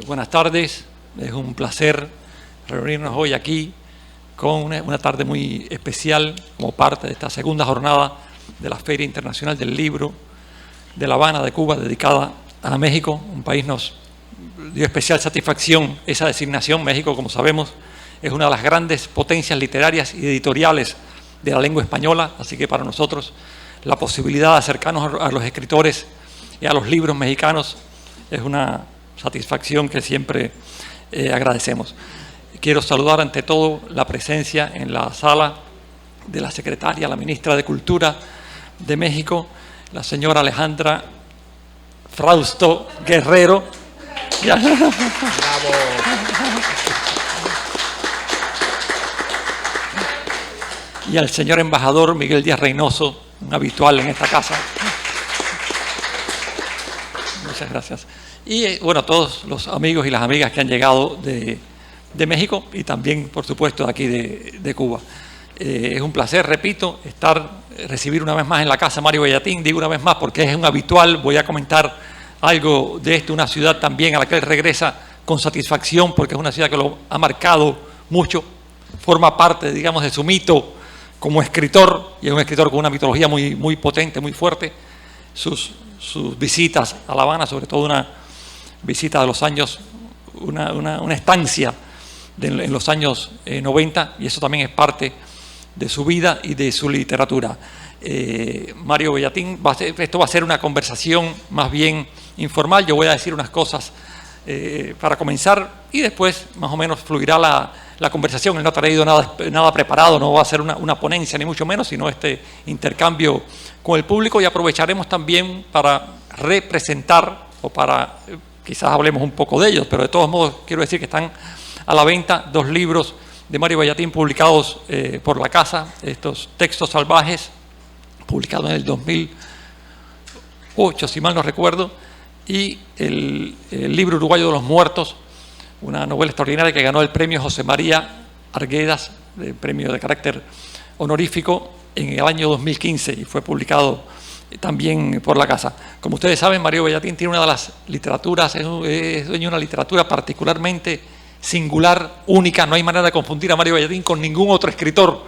Buenas tardes, es un placer reunirnos hoy aquí con una tarde muy especial como parte de esta segunda jornada de la Feria Internacional del Libro de La Habana, de Cuba, dedicada a México. Un país nos dio especial satisfacción esa designación. México, como sabemos, es una de las grandes potencias literarias y editoriales de la lengua española, así que para nosotros la posibilidad de acercarnos a los escritores y a los libros mexicanos es una satisfacción que siempre agradecemos. Quiero saludar ante todo la presencia en la sala de la secretaria, la ministra de Cultura de México, la señora Alejandra Frausto Guerrero. Bravo. Y al señor embajador Miguel Díaz Reynoso, un habitual en esta casa. Muchas gracias. Y bueno, todos los amigos y las amigas que han llegado de México y también, por supuesto, de aquí de Cuba. Es un placer, repito, recibir una vez más en la casa a Mario Bellatín. Digo una vez más porque es un habitual. Voy a comentar algo de esto, una ciudad también a la que él regresa con satisfacción porque es una ciudad que lo ha marcado mucho, forma parte, digamos, de su mito como escritor, y es un escritor con una mitología muy, muy potente, muy fuerte. Sus visitas a La Habana, sobre todo una visita de los años, una estancia en los años 90, y eso también es parte de su vida y de su literatura. Mario Bellatín, esto va a ser una conversación más bien informal. Yo voy a decir unas cosas para comenzar y después más o menos fluirá la conversación. Él no ha traído nada preparado, no va a ser una ponencia ni mucho menos, sino este intercambio con el público, y aprovecharemos también para representar o para, quizás hablemos un poco de ellos, pero de todos modos quiero decir que están a la venta 2 libros de Mario Bellatín publicados por La Casa, estos Textos Salvajes, publicados en el 2008, si mal no recuerdo, y el libro Uruguayo de los Muertos, una novela extraordinaria que ganó el premio José María Arguedas, el premio de carácter honorífico, en el año 2015, y fue publicado también por La Casa. Como ustedes saben, Mario Bellatín tiene una de las literaturas, es dueño de una literatura particularmente singular, única. No hay manera de confundir a Mario Bellatín con ningún otro escritor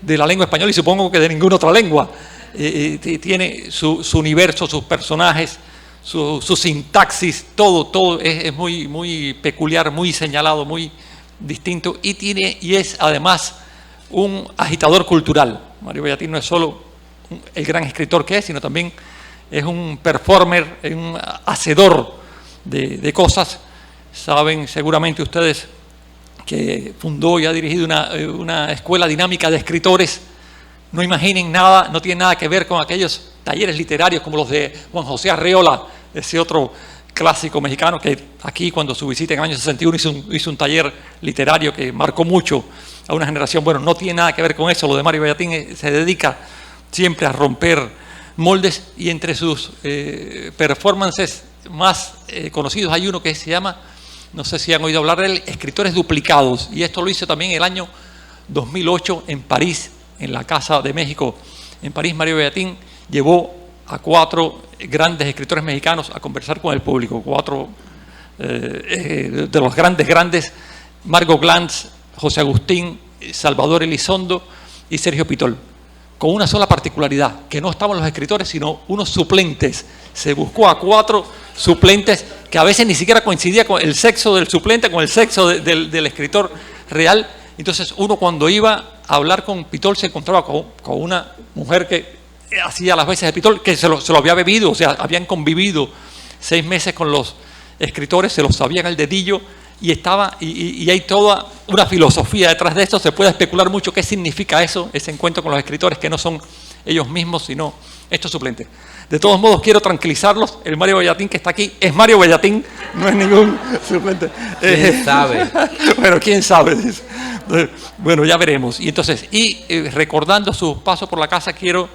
de la lengua española y supongo que de ninguna otra lengua. Tiene su universo, sus personajes, su sintaxis, todo es muy, muy peculiar, muy señalado, muy distinto, y es además un agitador cultural. Mario Bellatín no es solo el gran escritor que es, sino también es un performer, un hacedor de cosas. Saben seguramente ustedes que fundó y ha dirigido una escuela dinámica de escritores. No imaginen nada, no tiene nada que ver con aquellos talleres literarios como los de Juan José Arreola, ese otro clásico mexicano que aquí, cuando su visita en el año 61 hizo un taller literario que marcó mucho a una generación. Bueno, no tiene nada que ver con eso. Lo de Mario Bellatín se dedica siempre a romper moldes, y entre sus performances más conocidos hay uno que se llama, no sé si han oído hablar de él, Escritores Duplicados, y esto lo hizo también el año 2008 en París, en la Casa de México. En París, Mario Bellatín llevó a 4 grandes escritores mexicanos a conversar con el público, 4 de los grandes, Margot Glantz, José Agustín, Salvador Elizondo y Sergio Pitol, con una sola particularidad, que no estaban los escritores, sino unos suplentes. Se buscó a 4 suplentes que a veces ni siquiera coincidía con el sexo del suplente, con el sexo del escritor real. Entonces uno, cuando iba a hablar con Pitol, se encontraba con una mujer que hacía las veces de Pitol, que se lo había bebido, o sea, habían convivido 6 meses con los escritores, se los sabían al dedillo, y hay toda una filosofía detrás de esto. Se puede especular mucho qué significa eso, ese encuentro con los escritores que no son ellos mismos, sino estos suplentes. De todos modos, quiero tranquilizarlos, el Mario Bellatín que está aquí es Mario Bellatín, no es ningún suplente. ¿Quién sabe? Bueno, quién sabe. Bueno, ya veremos. Y entonces, recordando su paso por La Casa, quiero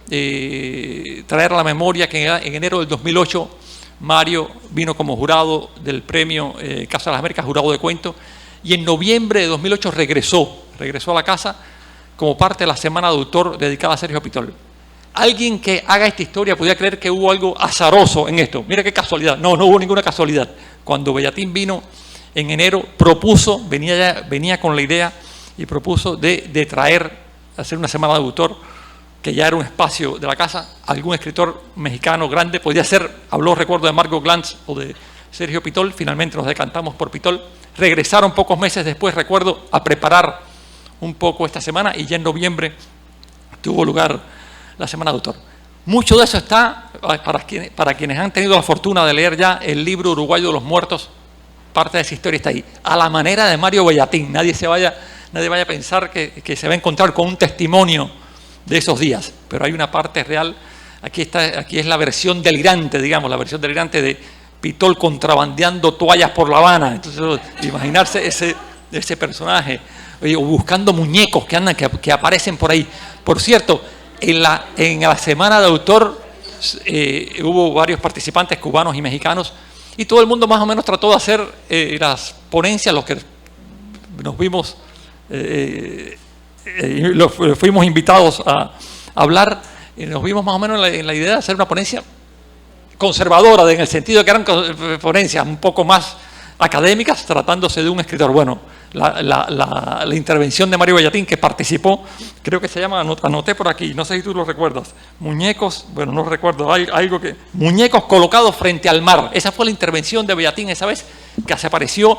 traer a la memoria que en enero del 2008 Mario vino como jurado del premio Casa de las Américas, jurado de cuento, y en noviembre de 2008 regresó a La Casa como parte de la Semana de Autor dedicada a Sergio Pitol. alguien que haga esta historia podría creer que hubo algo azaroso en esto. Mira qué casualidad. No, no hubo ninguna casualidad. Cuando Bellatín vino en enero, propuso, venía con la idea y propuso de traer, hacer una semana de autor, que ya era un espacio de la casa. Algún escritor mexicano grande podía ser, habló, recuerdo, de Margot Glantz o de Sergio Pitol. Finalmente nos decantamos por Pitol. Regresaron pocos meses después, recuerdo, a preparar un poco esta semana, y ya en noviembre tuvo lugar la semana de autor. Mucho de eso está, para quienes han tenido la fortuna de leer ya el libro Uruguayo de los Muertos, parte de esa historia está ahí, a la manera de Mario Bellatín. Nadie vaya a pensar que se va a encontrar con un testimonio de esos días, pero hay una parte real. Aquí es la versión delirante, digamos, la versión delirante de Pitol contrabandeando toallas por La Habana. Entonces, imaginarse ese personaje, o buscando muñecos que aparecen por ahí. Por cierto, en la semana de autor hubo varios participantes cubanos y mexicanos, y todo el mundo más o menos trató de hacer las ponencias, los que nos vimos, fuimos invitados a hablar, nos vimos más o menos en la idea de hacer una ponencia conservadora, en el sentido de que eran ponencias un poco más académicas, tratándose de un escritor. Bueno, la intervención de Mario Bellatín, que participó, creo que se llama, anoté por aquí, no sé si tú lo recuerdas, muñecos, bueno, no recuerdo, muñecos colocados frente al mar. Esa fue la intervención de Bellatín esa vez, que se apareció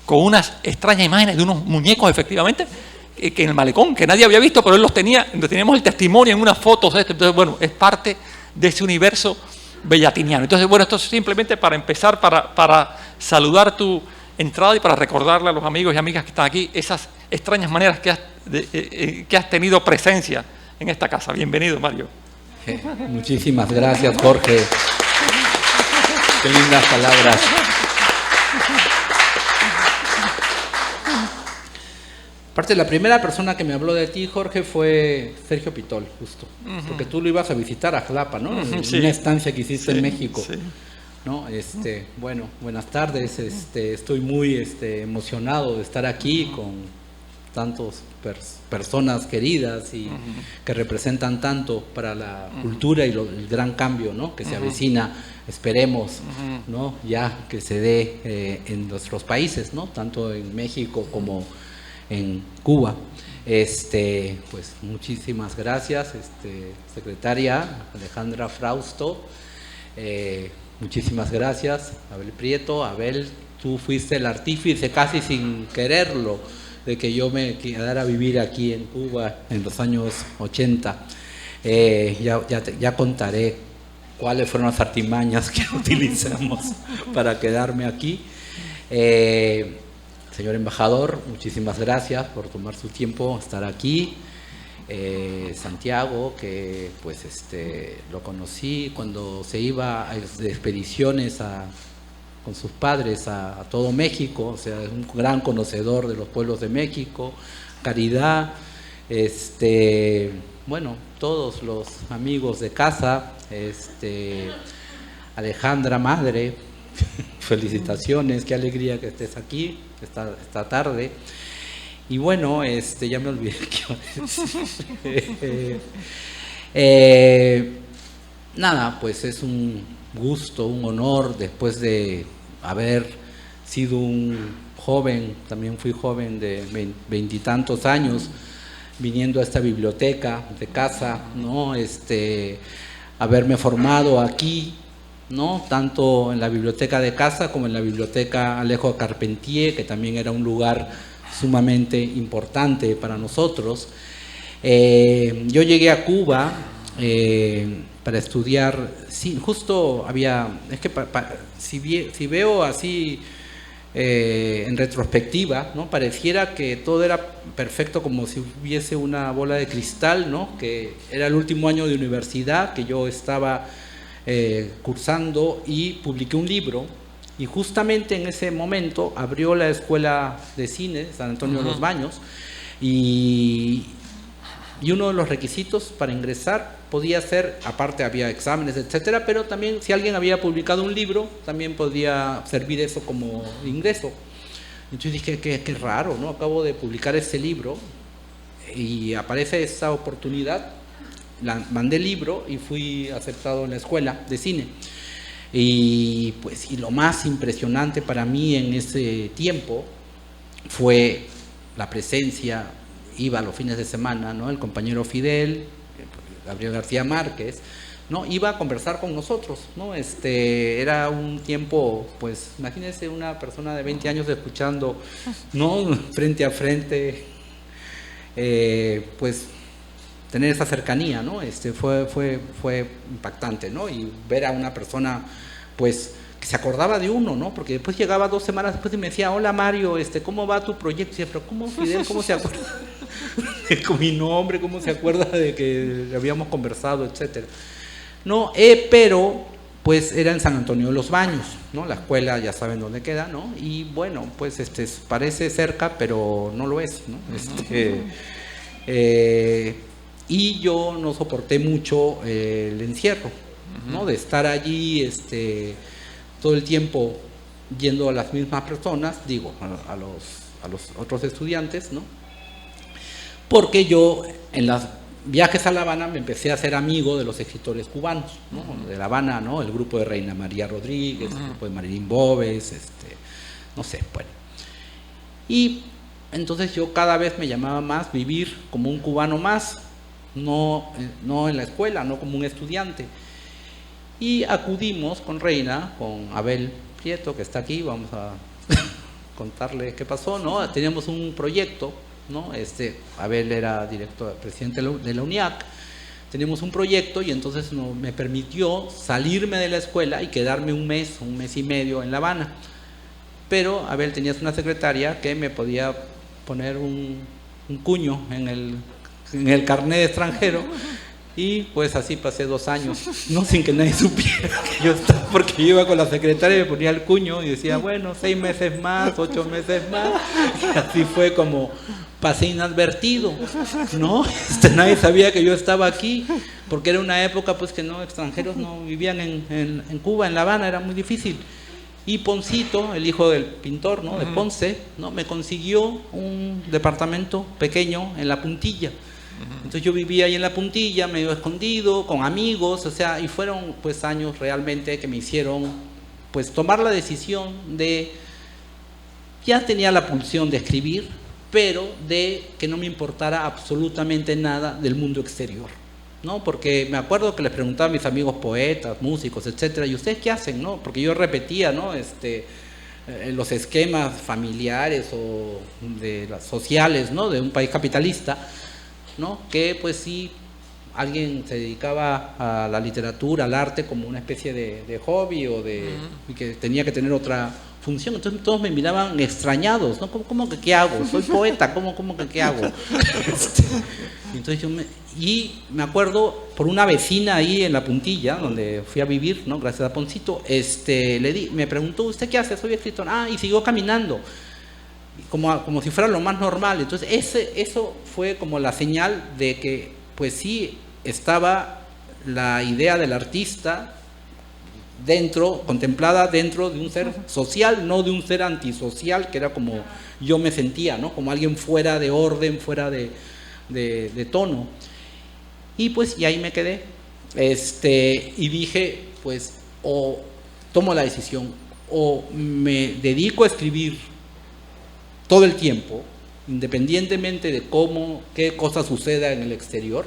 con unas extrañas imágenes de unos muñecos, efectivamente, que en el malecón, que nadie había visto, pero él los tenía, teníamos el testimonio en unas fotos de esto. Entonces, bueno, es parte de ese universo bellatiniano. Entonces, bueno, esto es simplemente para empezar, para saludar tu entrada y para recordarle a los amigos y amigas que están aquí esas extrañas maneras que has tenido presencia en esta casa. Bienvenido, Mario. Muchísimas gracias, Jorge. Qué lindas palabras. Aparte, la primera persona que me habló de ti, Jorge, fue Sergio Pitol, justo. Porque tú lo ibas a visitar a Jalapa, ¿no? En Sí. una estancia que hiciste en México. Sí. ¿No? Bueno, buenas tardes. Estoy muy emocionado de estar aquí con tantas personas queridas y que representan tanto para la cultura y el gran cambio, ¿no? Que se avecina, esperemos, ¿no? Ya que se dé en nuestros países, ¿no? Tanto en México como en Cuba. Pues muchísimas gracias, secretaria Alejandra Frausto. Muchísimas gracias, Abel Prieto. Abel, tú fuiste el artífice, casi sin quererlo, de que yo me quedara a vivir aquí en Cuba en los años 80. Ya contaré cuáles fueron las artimañas que utilizamos para quedarme aquí. Señor embajador, muchísimas gracias por tomar su tiempo estar aquí. Santiago, que pues lo conocí cuando se iba de expediciones con sus padres a todo México, o sea, es un gran conocedor de los pueblos de México. Caridad, bueno, todos los amigos de casa, Alejandra, madre, felicitaciones, qué alegría que estés aquí esta tarde. Y bueno, ya me olvidé qué nada, pues es un gusto, un honor, después de haber sido un joven, también fui joven de 20 y tantos años, viniendo a esta biblioteca de casa, ¿no? Haberme formado aquí, ¿no? Tanto en la biblioteca de casa como en la biblioteca Alejo Carpentier, que también era un lugar sumamente importante para nosotros. Yo llegué a Cuba para estudiar, sí, justo había, es que si veo así en retrospectiva, ¿no? Pareciera que todo era perfecto, como si hubiese una bola de cristal, ¿no? Que era el último año de universidad que yo estaba cursando, y publiqué un libro. Y justamente en ese momento abrió la Escuela de Cine San Antonio de los Baños, y uno de los requisitos para ingresar podía ser, aparte había exámenes, etcétera, pero también si alguien había publicado un libro, también podía servir eso como ingreso. Entonces dije, qué raro, ¿no? Acabo de publicar este libro y aparece esta oportunidad. mandé el libro y fui aceptado en la escuela de cine. Y lo más impresionante para mí en ese tiempo fue la presencia, iba los fines de semana, ¿no? El compañero Fidel, Gabriel García Márquez, ¿no? Iba a conversar con nosotros, ¿no? Era un tiempo, pues imagínense una persona de 20 años escuchando, ¿no? Frente a frente, pues tener esa cercanía, ¿no? Fue impactante, ¿no? Y ver a una persona, pues, que se acordaba de uno, ¿no? Porque después llegaba 2 semanas después y me decía, hola Mario, ¿cómo va tu proyecto? Y decía, pero ¿cómo Fidel, cómo se acuerda con mi nombre? ¿Cómo se acuerda de que habíamos conversado, etcétera? No, pero pues era en San Antonio de los Baños, ¿no? La escuela ya saben dónde queda, ¿no? Y bueno, pues parece cerca, pero no lo es, ¿no? Y yo no soporté mucho el encierro, ¿no? De estar allí todo el tiempo yendo a las mismas personas, digo, a los otros estudiantes, ¿no? Porque yo en los viajes a La Habana me empecé a hacer amigo de los escritores cubanos, ¿no? De La Habana, ¿no? El grupo de Reina María Rodríguez, el grupo de Marilyn Bobes, no sé, bueno. Y entonces yo cada vez me llamaba más vivir como un cubano más, no en la escuela, no como un estudiante. Y acudimos con Reina, con Abel Prieto, que está aquí, vamos a contarle qué pasó, ¿no? Teníamos un proyecto, ¿no? Abel era presidente de la UNIAC, teníamos un proyecto y entonces me permitió salirme de la escuela y quedarme un mes y medio en La Habana. Pero Abel tenía una secretaria que me podía poner un cuño en el carnet de extranjero. Y pues así pasé 2 años, no sin que nadie supiera que yo estaba, porque yo iba con la secretaria y me ponía el cuño y decía, bueno, 6 meses más, 8 meses más. Y así fue como pasé inadvertido, ¿no? Nadie sabía que yo estaba aquí, porque era una época pues que extranjeros no vivían en Cuba, en La Habana, era muy difícil. Y Poncito, el hijo del pintor, ¿no? De Ponce, ¿no? Me consiguió un departamento pequeño en La Puntilla. Entonces yo vivía ahí en La Puntilla, medio escondido, con amigos, y fueron pues años realmente que me hicieron pues tomar la decisión ya tenía la pulsión de escribir, pero de que no me importara absolutamente nada del mundo exterior, ¿no? Porque me acuerdo que les preguntaba a mis amigos poetas, músicos, etcétera, ¿y ustedes qué hacen, no? Porque yo repetía, ¿no? Los esquemas familiares o de las sociales, ¿no? De un país capitalista, ¿no? Que pues sí, alguien se dedicaba a la literatura, al arte como una especie de hobby y que tenía que tener otra función. Entonces todos me miraban extrañados, ¿no? ¿Cómo que qué hago? Soy poeta, ¿cómo que qué hago? Entonces me acuerdo por una vecina ahí en La Puntilla, donde fui a vivir, ¿no? Gracias a Poncito, me preguntó, ¿usted qué hace? Soy escritor. Y siguió caminando. Como si fuera lo más normal. Entonces eso fue como la señal de que pues sí estaba la idea del artista contemplada dentro de un ser social, no de un ser antisocial, que era como yo me sentía, ¿no? Como alguien fuera de orden, fuera de tono. Y ahí me quedé. Y dije, pues, o tomo la decisión, o me dedico a escribir todo el tiempo, independientemente de qué cosa suceda en el exterior,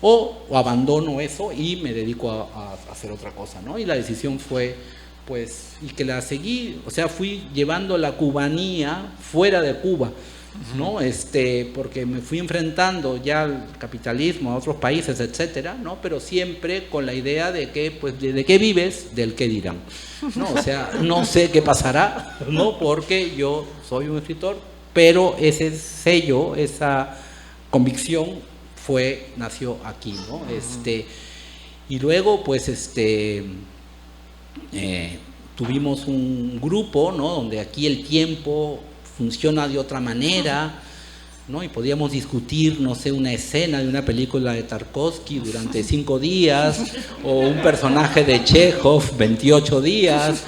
o abandono eso y me dedico a hacer otra cosa, ¿no? Y la decisión fue, pues, y que la seguí, fui llevando la cubanía fuera de Cuba, ¿no? Porque me fui enfrentando ya al capitalismo, a otros países, etcétera, ¿no? Pero siempre con la idea de que, pues, ¿de qué vives? Del qué dirán, ¿no? No sé qué pasará, ¿no? Porque yo soy un escritor, pero ese sello, esa convicción nació aquí, ¿no? Y luego, pues, tuvimos un grupo, ¿no? Donde aquí el tiempo funciona de otra manera, ¿no? Y podíamos discutir, no sé, una escena de una película de Tarkovsky durante 5 días, o un personaje de Chekhov 28 días,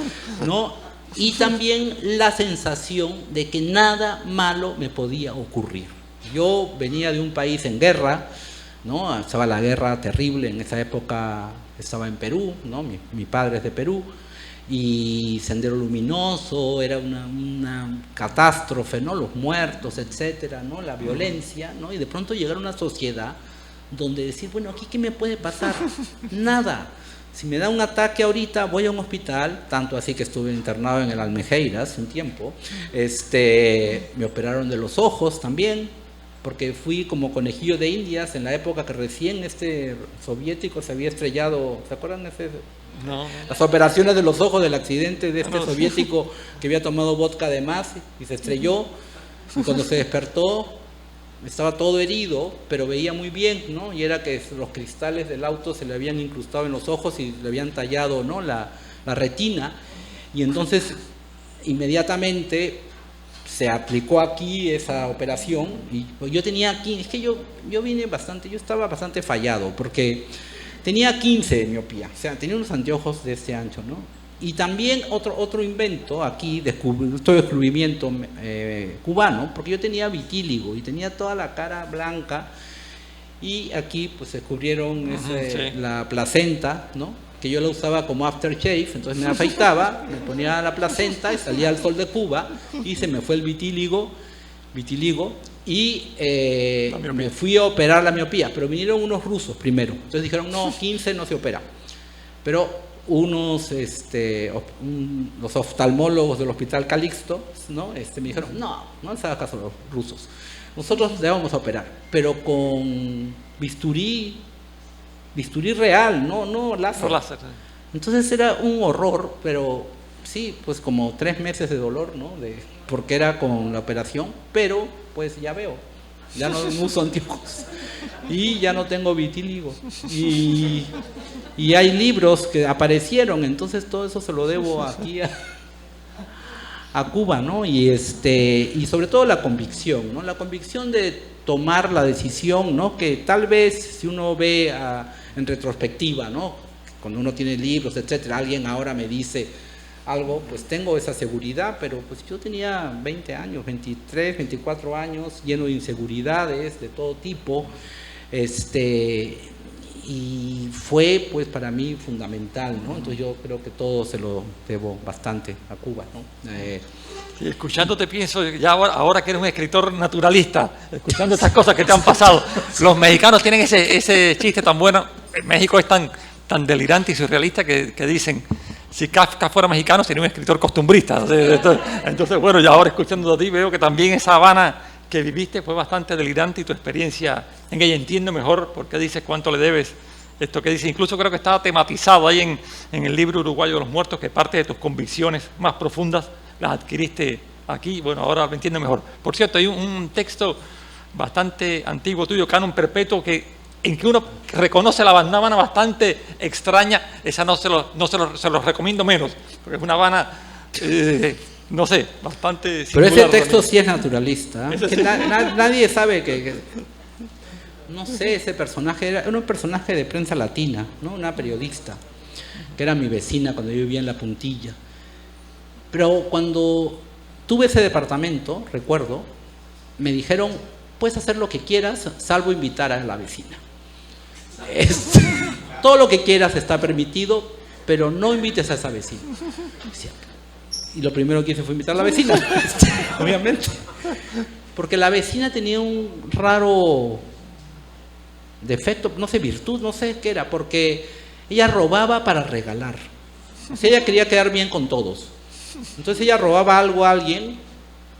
¿no? Y también la sensación de que nada malo me podía ocurrir. Yo venía de un país en guerra, ¿no? Estaba la guerra terrible, en esa época estaba en Perú, ¿no? Mi padre es de Perú, y Sendero Luminoso era una catástrofe, ¿no? Los muertos, etcétera, ¿no? La violencia, ¿no? Y de pronto llegar a una sociedad donde decir, bueno, ¿aquí qué me puede pasar? Nada. Si me da un ataque ahorita, voy a un hospital, tanto así que estuve internado en el Almejeiras un tiempo, me operaron de los ojos también, porque fui como conejillo de Indias en la época que recién soviético se había estrellado, ¿se acuerdan de ese? No. Las operaciones de los ojos del accidente de soviético que había tomado vodka de más y se estrelló, y cuando se despertó estaba todo herido, pero veía muy bien, ¿no? Y era que los cristales del auto se le habían incrustado en los ojos y le habían tallado, ¿no? la retina, y entonces inmediatamente se aplicó aquí esa operación, y yo tenía aquí, es que yo estaba bastante fallado, porque tenía 15 de miopía, o sea, tenía unos anteojos de este ancho, ¿no? Y también otro invento aquí, otro descubrimiento cubano, porque yo tenía vitíligo y tenía toda la cara blanca, y aquí pues descubrieron la placenta, ¿no? Que yo la usaba como aftershave, entonces me afeitaba, me ponía la placenta y salía al sol de Cuba y se me fue el vitiligo y me fui a operar la miopía, pero vinieron unos rusos primero, entonces dijeron, no, 15 no se opera, pero los oftalmólogos del Hospital Calixto, ¿no? Me dijeron, no les haga caso a los rusos, nosotros le vamos a operar, pero con bisturí real, no láser. Entonces era un horror, pero sí, pues como 3 meses de dolor, ¿no? Porque era con la operación, pero pues ya veo, ya no uso anteojos y ya no tengo vitíligo y hay libros que aparecieron, entonces todo eso se lo debo aquí a Cuba, ¿no? Y sobre todo la convicción, ¿no? La convicción de tomar la decisión, ¿no? Que tal vez si uno ve en retrospectiva, ¿no? Cuando uno tiene libros, etcétera, alguien ahora me dice algo, pues tengo esa seguridad, pero pues yo tenía 20 años, 23, 24 años, lleno de inseguridades de todo tipo, y fue pues para mí fundamental, ¿no? Entonces yo creo que todo se lo debo bastante a Cuba, ¿no? Y escuchándote pienso, ya ahora que eres un escritor naturalista, escuchando estas cosas que te han pasado, los mexicanos tienen ese chiste tan bueno, México es tan delirante y surrealista que dicen, si Kafka fuera mexicano sería un escritor costumbrista. Entonces, bueno, ya ahora escuchando a ti veo que también esa Habana que viviste fue bastante delirante y tu experiencia en ella, entiendo mejor por qué dices cuánto le debes esto que dices. Incluso creo que estaba tematizado ahí en el libro Uruguayo de los Muertos, que parte de tus convicciones más profundas las adquiriste aquí. Bueno, ahora lo entiendo mejor. Por cierto, hay un texto bastante antiguo tuyo, Canon Perpetuo, en que uno reconoce una Habana bastante extraña. Esa se los recomiendo menos, porque es una Habana, no sé, bastante singular. Pero ese texto sí es naturalista, ¿eh? Nadie sabe que no sé, ese personaje era un personaje de prensa latina, ¿no? Una periodista, que era mi vecina cuando yo vivía en La Puntilla. Pero cuando tuve ese departamento, recuerdo, me dijeron, puedes hacer lo que quieras, salvo invitar a la vecina. Todo lo que quieras está permitido, pero no invites a esa vecina. Y lo primero que hice fue invitar a la vecina, obviamente. Porque la vecina tenía un raro defecto, no sé, virtud, no sé qué era, porque ella robaba para regalar. O sea, ella quería quedar bien con todos. Entonces ella robaba algo a alguien,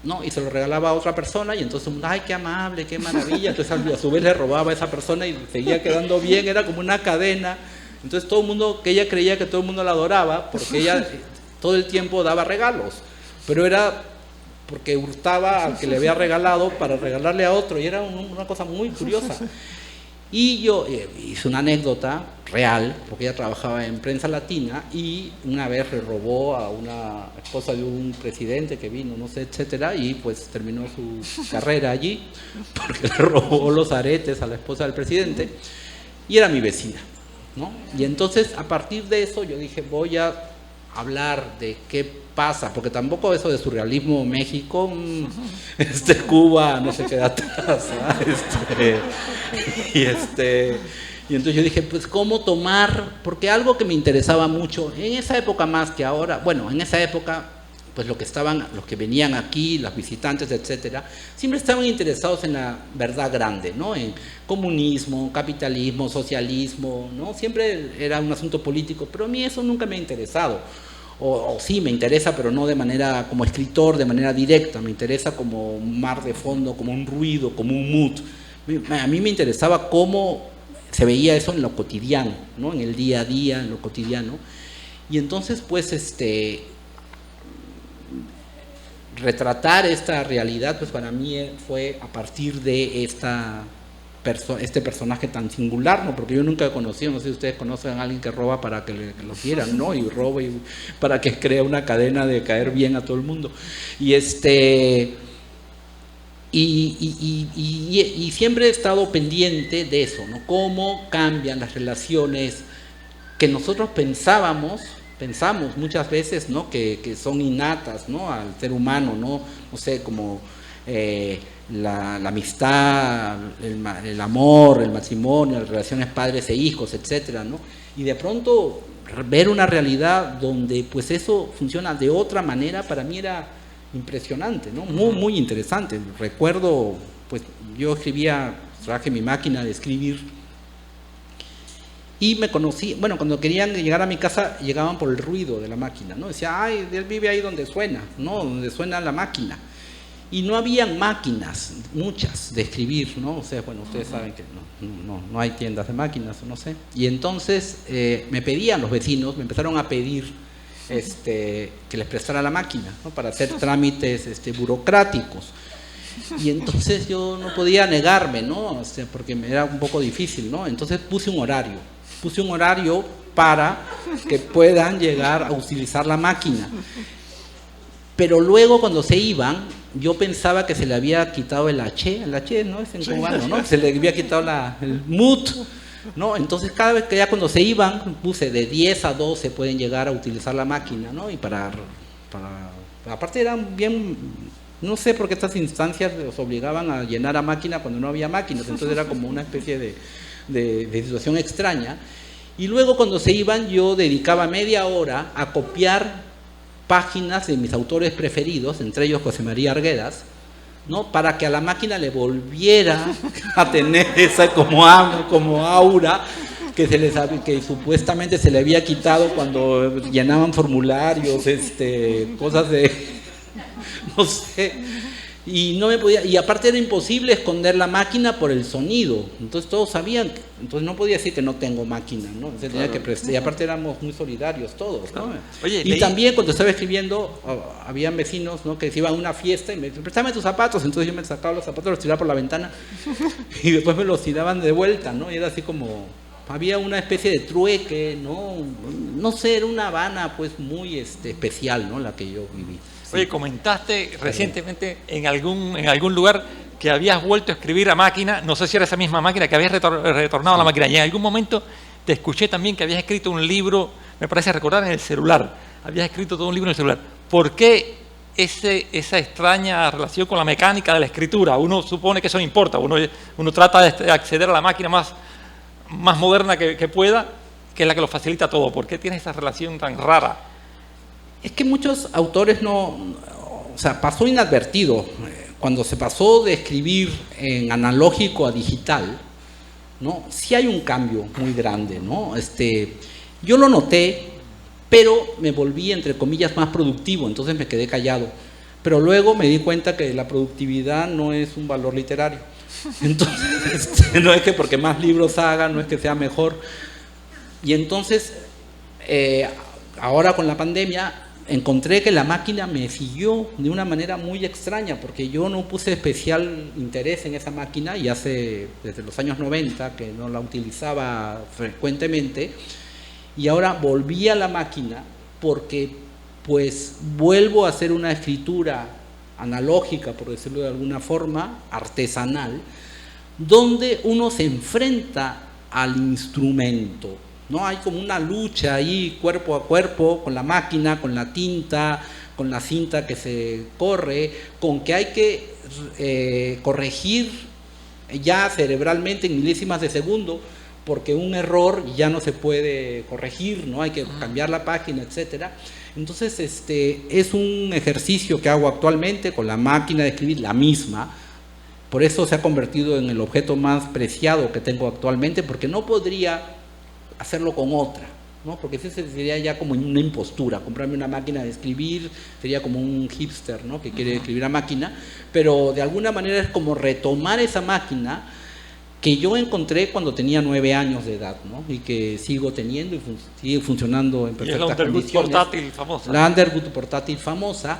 ¿no? Y se lo regalaba a otra persona, y entonces, ¡ay, qué amable, qué maravilla! Entonces a su vez le robaba a esa persona y seguía quedando bien, era como una cadena. Entonces todo el mundo, que ella creía que todo el mundo la adoraba, porque ella todo el tiempo daba regalos, pero era porque hurtaba al que le había regalado para regalarle a otro, y era una cosa muy curiosa. Y yo hice una anécdota real, porque ella trabajaba en prensa latina y una vez le robó a una esposa de un presidente que vino, no sé, etcétera, y pues terminó su carrera allí porque le robó los aretes a la esposa del presidente, y era mi vecina, ¿no? Y entonces a partir de eso yo dije, voy a hablar de qué pasa, porque tampoco eso de surrealismo México, Cuba, no se queda atrás, y entonces yo dije, pues cómo tomar, porque algo que me interesaba mucho, en esa época más que ahora, bueno, en esa época, pues los que venían aquí, los visitantes, etcétera, siempre estaban interesados en la verdad grande, ¿no? En comunismo, capitalismo, socialismo, ¿no? Siempre era un asunto político, pero a mí eso nunca me ha interesado. O sí, me interesa, pero no de manera, como escritor, de manera directa, me interesa como un mar de fondo, como un ruido, como un mood. A mí me interesaba cómo se veía eso en lo cotidiano, ¿no? En el día a día, en lo cotidiano. Y entonces, pues, retratar esta realidad, pues para mí fue a partir de este personaje tan singular, ¿no? Porque yo nunca he conocido, no sé si ustedes conocen a alguien que roba para que lo quieran, ¿no? Y roba para que crea una cadena de caer bien a todo el mundo. Y y siempre he estado pendiente de eso, ¿no? Cómo cambian las relaciones que nosotros pensamos muchas veces, ¿no? Que son innatas, ¿no? Al ser humano, ¿no? No sé, como la amistad, el amor, el matrimonio, las relaciones padres e hijos, etcétera, ¿no? Y de pronto ver una realidad donde pues eso funciona de otra manera, para mí era impresionante, ¿no? Muy, muy interesante. Recuerdo, pues yo traje mi máquina de escribir y me conocí, bueno, cuando querían llegar a mi casa llegaban por el ruido de la máquina, ¿no? Decía, ay, él vive ahí donde suena, ¿no? Donde suena la máquina. Y no habían máquinas, muchas, de escribir, ¿no? O sea, bueno, ustedes saben que no hay tiendas de máquinas, no sé. Y entonces me pedían los vecinos, me empezaron a pedir que les prestara la máquina, ¿no? Para hacer trámites burocráticos. Y entonces yo no podía negarme, ¿no? O sea, porque me era un poco difícil, ¿no? Entonces puse un horario para que puedan llegar a utilizar la máquina. Pero luego cuando se iban, yo pensaba que se le había quitado el H, ¿no? Es en cubano, ¿no? Se le había quitado el mut, ¿no? Entonces cada vez que ya cuando se iban, puse de 10 a 12 pueden llegar a utilizar la máquina, ¿no? Y aparte eran bien, no sé por qué estas instancias los obligaban a llenar a máquina cuando no había máquinas, entonces era como una especie de situación extraña. Y luego cuando se iban yo dedicaba media hora a copiar páginas de mis autores preferidos, entre ellos José María Arguedas, ¿no? Para que a la máquina le volviera a tener esa como aura que supuestamente se le había quitado cuando llenaban formularios, cosas de no sé, y no me podía, y aparte era imposible esconder la máquina por el sonido, entonces todos sabían, entonces no podía decir que no tengo máquina, ¿no? Entonces tenía que prestar, y aparte éramos muy solidarios todos, ¿no? Oye, y también cuando estaba escribiendo, habían vecinos, ¿no? Que se iban a una fiesta y me decían, préstame tus zapatos, entonces yo me sacaba los zapatos, los tiraba por la ventana y después me los tiraban de vuelta, ¿no? Y era así como, había una especie de trueque, no sé, era una Habana pues muy especial, ¿no? La que yo viví. Oye, comentaste recientemente en algún lugar que habías vuelto a escribir a máquina, no sé si era esa misma máquina, que habías retornado a la máquina, y en algún momento te escuché también que habías escrito un libro, me parece recordar, en el celular, habías escrito todo un libro en el celular. ¿Por qué esa extraña relación con la mecánica de la escritura? Uno supone que eso no importa, uno trata de acceder a la máquina más moderna que pueda, que es la que lo facilita todo. ¿Por qué tienes esa relación tan rara? Es que muchos autores pasó inadvertido. Cuando se pasó de escribir en analógico a digital, ¿no? Sí hay un cambio muy grande, ¿no? Yo lo noté, pero me volví, entre comillas, más productivo, entonces me quedé callado. Pero luego me di cuenta que la productividad no es un valor literario. Entonces, no es que porque más libros haga, no es que sea mejor. Y entonces, ahora con la pandemia, encontré que la máquina me siguió de una manera muy extraña, porque yo no puse especial interés en esa máquina y desde los años 90 que no la utilizaba frecuentemente, y ahora volví a la máquina porque pues vuelvo a hacer una escritura analógica, por decirlo de alguna forma, artesanal, donde uno se enfrenta al instrumento, ¿no? Hay como una lucha ahí cuerpo a cuerpo con la máquina, con la tinta, con la cinta que se corre, con que hay que corregir ya cerebralmente en milésimas de segundo, porque un error ya no se puede corregir, ¿no? Hay que cambiar la página, etcétera. Entonces, es un ejercicio que hago actualmente con la máquina de escribir, la misma. Por eso se ha convertido en el objeto más preciado que tengo actualmente, porque no podría hacerlo con otra, ¿no? Porque eso sería ya como una impostura. Comprarme una máquina de escribir sería como un hipster, ¿no? Que quiere escribir a máquina, pero de alguna manera es como retomar esa máquina que yo encontré cuando tenía 9 años de edad, ¿no? Y que sigo teniendo y sigue funcionando en perfectas condiciones. La Underwood portátil famosa. La Underwood portátil famosa.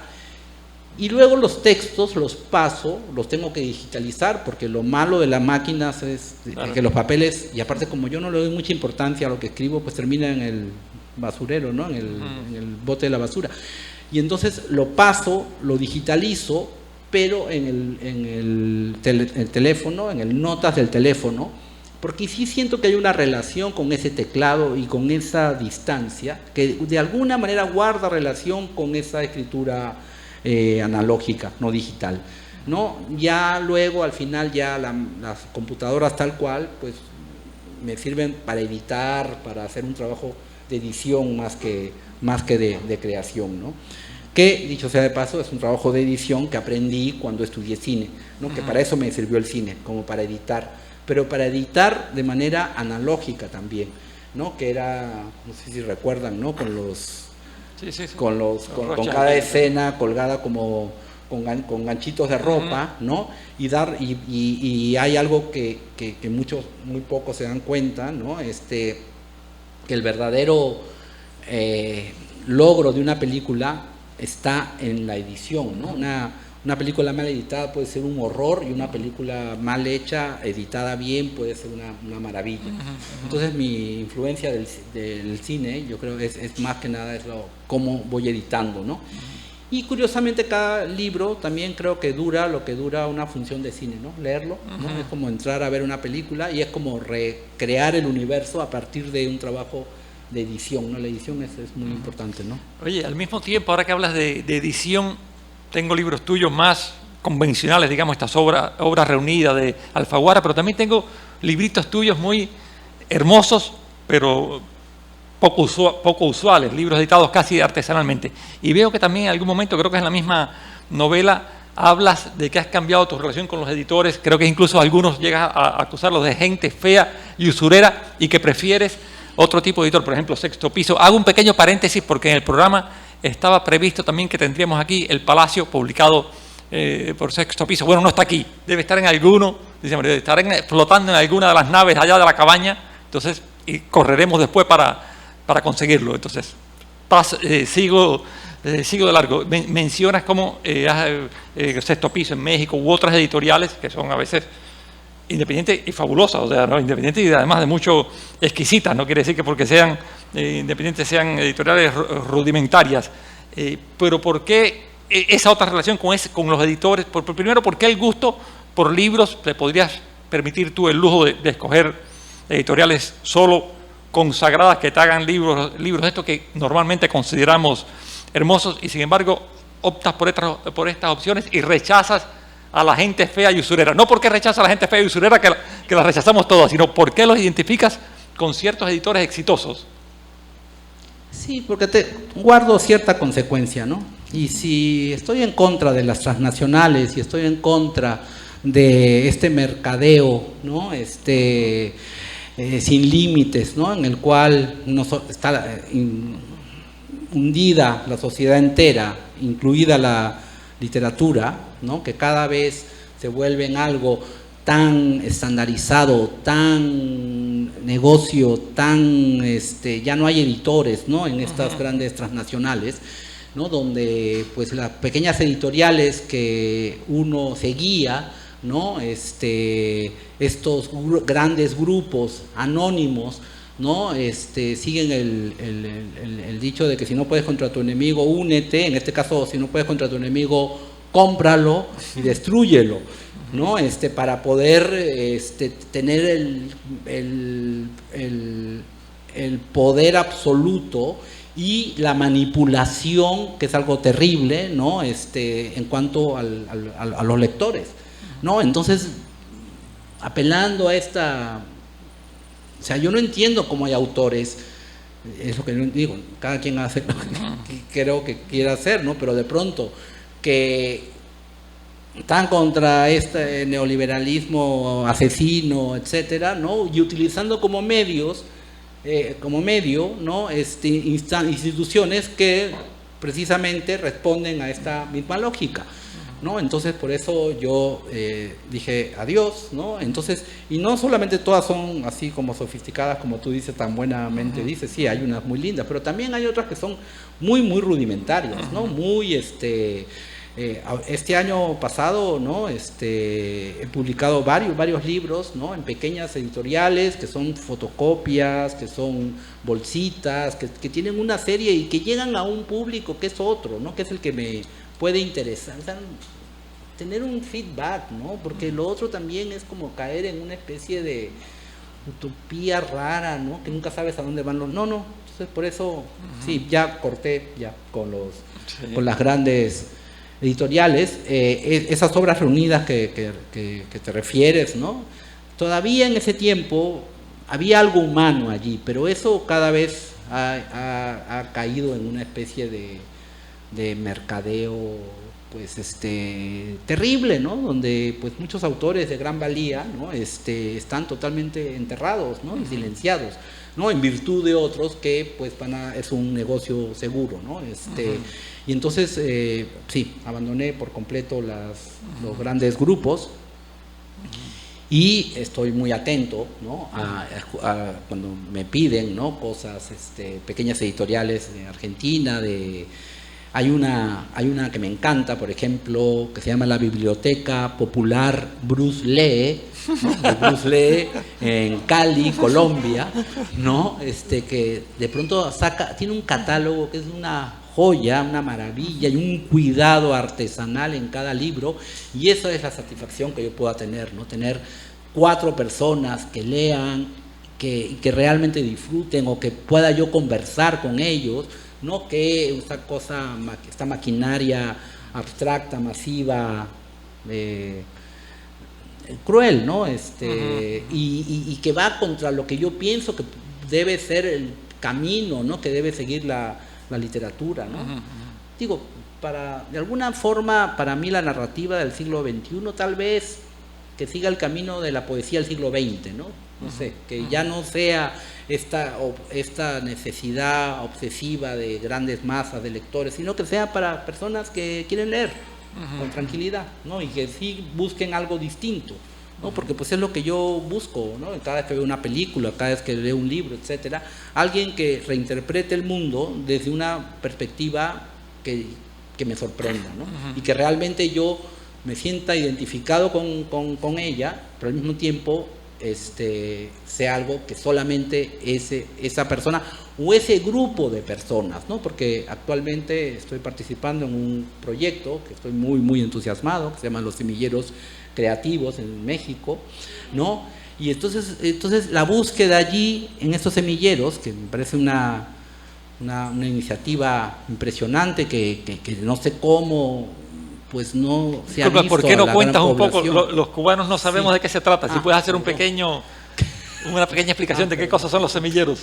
Y luego los textos los paso, los tengo que digitalizar, porque lo malo de las máquinas es que los papeles, y aparte como yo no le doy mucha importancia a lo que escribo, pues termina en el basurero, ¿no? En el bote de la basura. Y entonces lo paso, lo digitalizo, pero en el teléfono, en el notas del teléfono, porque sí siento que hay una relación con ese teclado y con esa distancia, que de alguna manera guarda relación con esa escritura analógica, no digital, ¿no? Ya luego, al final, ya las computadoras tal cual, pues me sirven para editar, para hacer un trabajo de edición más que de creación, ¿no? Que, dicho sea de paso, es un trabajo de edición que aprendí cuando estudié cine, ¿no? Que para eso me sirvió el cine, como para editar, pero para editar de manera analógica también, ¿no? Que era, no sé si recuerdan, ¿no? Con los... Sí. Con cada escena colgada como con ganchitos de ropa, ¿no? Y hay algo que muy pocos se dan cuenta, ¿no? Que el verdadero logro de una película está en la edición, ¿no? Una película mal editada puede ser un horror, y una película mal hecha, editada bien, puede ser una maravilla. Entonces mi influencia del cine, yo creo, es más que nada cómo voy editando, ¿no? Y curiosamente cada libro también creo que dura lo que dura una función de cine, ¿no? Leerlo, ¿no? Es como entrar a ver una película y es como recrear el universo a partir de un trabajo de edición, ¿no? La edición es muy importante, ¿no? Oye, al mismo tiempo, ahora que hablas de edición, tengo libros tuyos más convencionales, digamos, estas obras reunidas de Alfaguara, pero también tengo libritos tuyos muy hermosos, pero poco usuales, libros editados casi artesanalmente. Y veo que también en algún momento, creo que es en la misma novela, hablas de que has cambiado tu relación con los editores, creo que incluso algunos llegas a acusarlos de gente fea y usurera, y que prefieres otro tipo de editor, por ejemplo, Sexto Piso. Hago un pequeño paréntesis porque en el programa estaba previsto también que tendríamos aquí El Palacio, publicado por Sexto Piso. Bueno, no está aquí, debe estar en alguno, debe estar flotando en alguna de las naves allá de la cabaña, entonces y correremos después para conseguirlo. Entonces, sigo de largo. Mencionas como Sexto Piso en México u otras editoriales que son a veces independientes y fabulosas, o sea, ¿no? Independientes y además de mucho exquisitas, no quiere decir que porque sean independientes sean editoriales rudimentarias, pero ¿por qué esa otra relación con los editores? Primero, ¿por qué el gusto por libros? ¿Te podrías permitir tú el lujo de escoger editoriales solo consagradas que te hagan libros de estos que normalmente consideramos hermosos, y sin embargo optas por estas opciones y rechazas a la gente fea y usurera? No porque rechazas a la gente fea y usurera, que la rechazamos todas, sino porque los identificas con ciertos editores exitosos. Sí, porque te guardo cierta consecuencia, ¿no? Y si estoy en contra de las transnacionales y estoy en contra de este mercadeo, ¿no? Sin límites, ¿no? En el cual está hundida la sociedad entera, incluida la literatura, ¿no? Que cada vez se vuelve en algo tan estandarizado, tan negocio, tan ya no hay editores, ¿no? En estas grandes transnacionales, ¿no? Donde pues las pequeñas editoriales que uno seguía, ¿no? Estos grandes grupos anónimos, ¿no? Siguen el dicho de que si no puedes contra tu enemigo, únete. En este caso, si no puedes contra tu enemigo, cómpralo y destrúyelo, ¿no? Para poder tener el poder absoluto y la manipulación, que es algo terrible, ¿no? En cuanto a los lectores, ¿no? Entonces, apelando a esta... O sea, yo no entiendo cómo hay autores, es lo que yo digo, cada quien hace lo que creo que quiera hacer, ¿no? Pero de pronto, que están contra este neoliberalismo asesino, etcétera, ¿no? Y utilizando como medios... como medio, ¿no? Instituciones que precisamente responden a esta misma lógica, ¿no? Entonces, por eso yo dije adiós, ¿no? Entonces, y no solamente todas son así como sofisticadas, como tú dices, tan buenamente dices, sí, hay unas muy lindas, pero también hay otras que son muy, muy rudimentarias, ¿no? Muy, este año pasado, ¿no? He publicado varios libros, ¿no? En pequeñas editoriales, que son fotocopias, que son bolsitas, que tienen una serie y que llegan a un público que es otro, ¿no? Que es el que me puede interesar. O sea, tener un feedback, ¿no? Porque lo otro también es como caer en una especie de utopía rara, ¿no? Que nunca sabes a dónde van los... No. Entonces, por eso, sí, ya corté ya con las grandes editoriales, esas obras reunidas que te refieres, ¿no? Todavía en ese tiempo había algo humano allí, pero eso cada vez ha caído en una especie de mercadeo, pues terrible, ¿no? Donde pues muchos autores de gran valía, ¿no? Están totalmente enterrados, ¿no? Y silenciados, ¿no? En virtud de otros que pues es un negocio seguro, ¿no? Y entonces, sí, abandoné por completo los grandes grupos y estoy muy atento, ¿no? a cuando me piden, ¿no? Cosas, pequeñas editoriales de Argentina, hay una que me encanta, por ejemplo, que se llama la Biblioteca Popular Bruce Lee, ¿no? De Bruce Lee en Cali, Colombia, ¿no? Que de pronto tiene un catálogo que es una joya, una maravilla y un cuidado artesanal en cada libro, y eso es la satisfacción que yo pueda tener, ¿no? Tener 4 personas que lean, que realmente disfruten, o que pueda yo conversar con ellos, no que esta maquinaria abstracta, masiva, cruel, ¿no? Y que va contra lo que yo pienso que debe ser el camino, ¿no? Que debe seguir la literatura, ¿no? Digo, de alguna forma, para mí la narrativa del siglo XXI tal vez que siga el camino de la poesía del siglo XX, ¿no? No sé, que ya no sea esta necesidad obsesiva de grandes masas de lectores, sino que sea para personas que quieren leer con tranquilidad, ¿no? Y que sí busquen algo distinto, ¿no? Porque pues es lo que yo busco, ¿no? Cada vez que veo una película, cada vez que leo un libro, etcétera, alguien que reinterprete el mundo desde una perspectiva que me sorprenda, ¿no? Y que realmente yo me sienta identificado con ella, pero al mismo tiempo sea algo que solamente esa persona o ese grupo de personas, ¿no? Porque actualmente estoy participando en un proyecto que estoy muy, muy entusiasmado, que se llama Los Semilleros Creativos en México, ¿no? Y entonces la búsqueda allí, en estos semilleros, que me parece una iniciativa impresionante, que no sé cómo, pues no se ha visto. ¿Por qué no cuentas un poco? Los cubanos no sabemos de qué se trata. Si puedes hacer una pequeña explicación de qué cosas son los semilleros.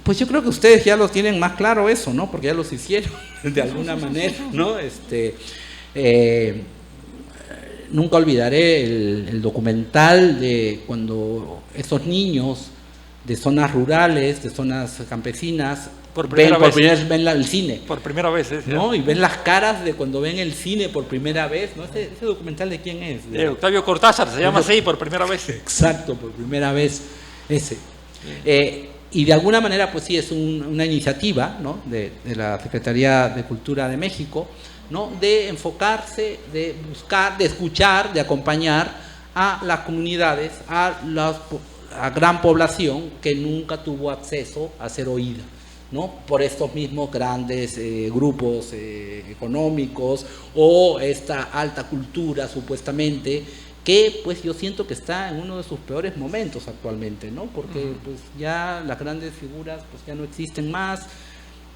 Pues yo creo que ustedes ya los tienen más claro eso, ¿no? Porque ya los hicieron de alguna manera, ¿no? Nunca olvidaré el documental de cuando esos niños de zonas rurales, de zonas campesinas, por primera vez ven el cine. Por primera vez, ¿no? Y ven las caras de cuando ven el cine por primera vez, ¿no? ¿Ese documental de quién es? De Octavio Cortázar, se llama así, por primera vez. Exacto, por primera vez, ese. Y de alguna manera, pues sí, es una iniciativa, ¿no? de la Secretaría de Cultura de México, ¿no? De enfocarse, de buscar, de escuchar, de acompañar a las comunidades, a gran población que nunca tuvo acceso a ser oída, ¿no? Por estos mismos grandes grupos económicos o esta alta cultura supuestamente que pues yo siento que está en uno de sus peores momentos actualmente, ¿no? Porque pues ya las grandes figuras pues ya no existen más,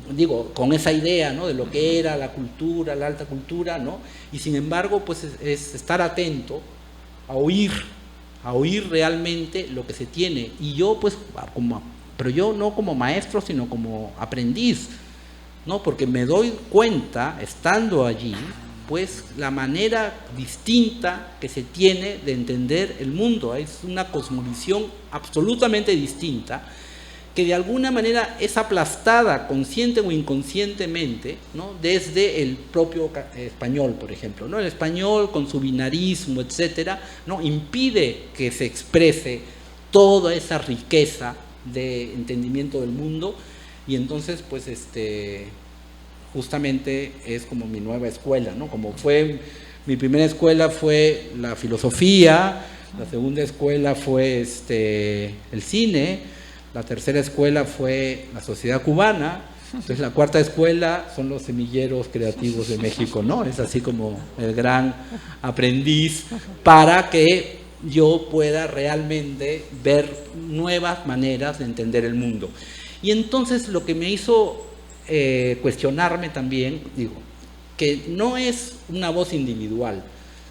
digo, con esa idea, ¿no?, de lo que era la cultura, la alta cultura, ¿no? Y sin embargo, pues es estar atento a oír realmente lo que se tiene. Y yo, pues, pero yo no como maestro, sino como aprendiz, ¿no? Porque me doy cuenta, estando allí, pues, la manera distinta que se tiene de entender el mundo. Es una cosmovisión absolutamente distinta, que de alguna manera es aplastada, consciente o inconscientemente, ¿no?, desde el propio español, por ejemplo, ¿no? El español, con su binarismo, etcétera, ¿no?, impide que se exprese toda esa riqueza de entendimiento del mundo, y entonces, pues, justamente es como mi nueva escuela, ¿no? Como fue, mi primera escuela fue la filosofía, la segunda escuela fue el cine, la tercera escuela fue la sociedad cubana, entonces la cuarta escuela son los semilleros creativos de México, ¿no? Es así como el gran aprendiz para que yo pueda realmente ver nuevas maneras de entender el mundo. Y entonces lo que me hizo cuestionarme también, digo, que no es una voz individual,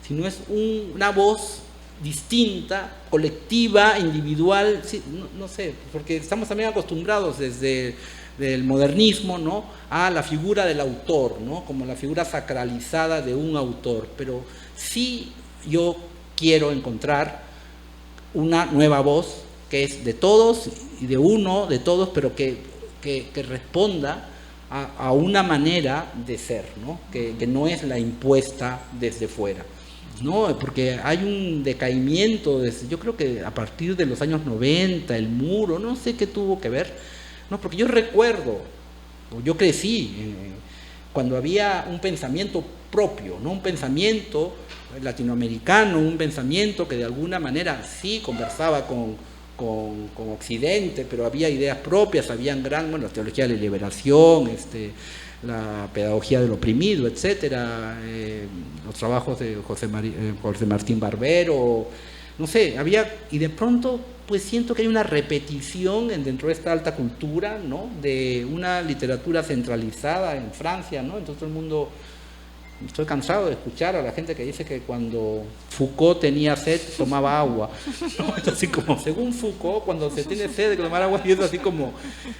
sino es una voz distinta, colectiva, individual, sí, no sé, porque estamos también acostumbrados desde el modernismo, ¿no?, a la figura del autor, ¿no?, como la figura sacralizada de un autor, pero sí yo quiero encontrar una nueva voz que es de todos y de uno, de todos, pero que responda a una manera de ser, ¿no?, que no es la impuesta desde fuera. No, porque hay un decaimiento, yo creo que a partir de los años 90, el muro, no sé qué tuvo que ver, no, porque yo recuerdo, yo crecí cuando había un pensamiento propio, ¿no?, un pensamiento latinoamericano, un pensamiento que de alguna manera sí conversaba con Occidente, pero había ideas propias, habían la teología de la liberación, la pedagogía del oprimido, etcétera, los trabajos de José Martín Barbero, no sé, y de pronto pues siento que hay una repetición dentro de esta alta cultura, ¿no?, de una literatura centralizada en Francia, ¿no? Entonces todo el mundo, estoy cansado de escuchar a la gente que dice que cuando Foucault tenía sed tomaba agua, ¿no? Es así como, según Foucault, cuando se tiene sed de tomar agua, y es así como,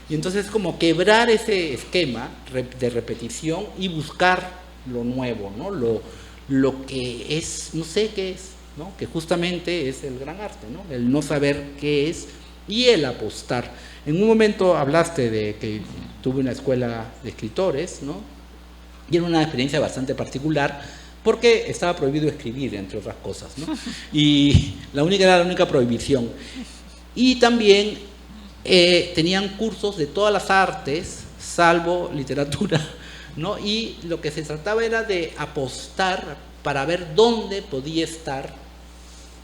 y entonces es como quebrar ese esquema de repetición y buscar lo nuevo, ¿no?, lo que es, no sé qué es, ¿no?, que justamente es el gran arte, ¿no?, el no saber qué es y el apostar. En un momento hablaste de que tuve una escuela de escritores, ¿no?, y era una experiencia bastante particular porque estaba prohibido escribir, entre otras cosas, ¿no? Y era la única prohibición. Y también tenían cursos de todas las artes, salvo literatura, ¿no? Y lo que se trataba era de apostar para ver dónde podía estar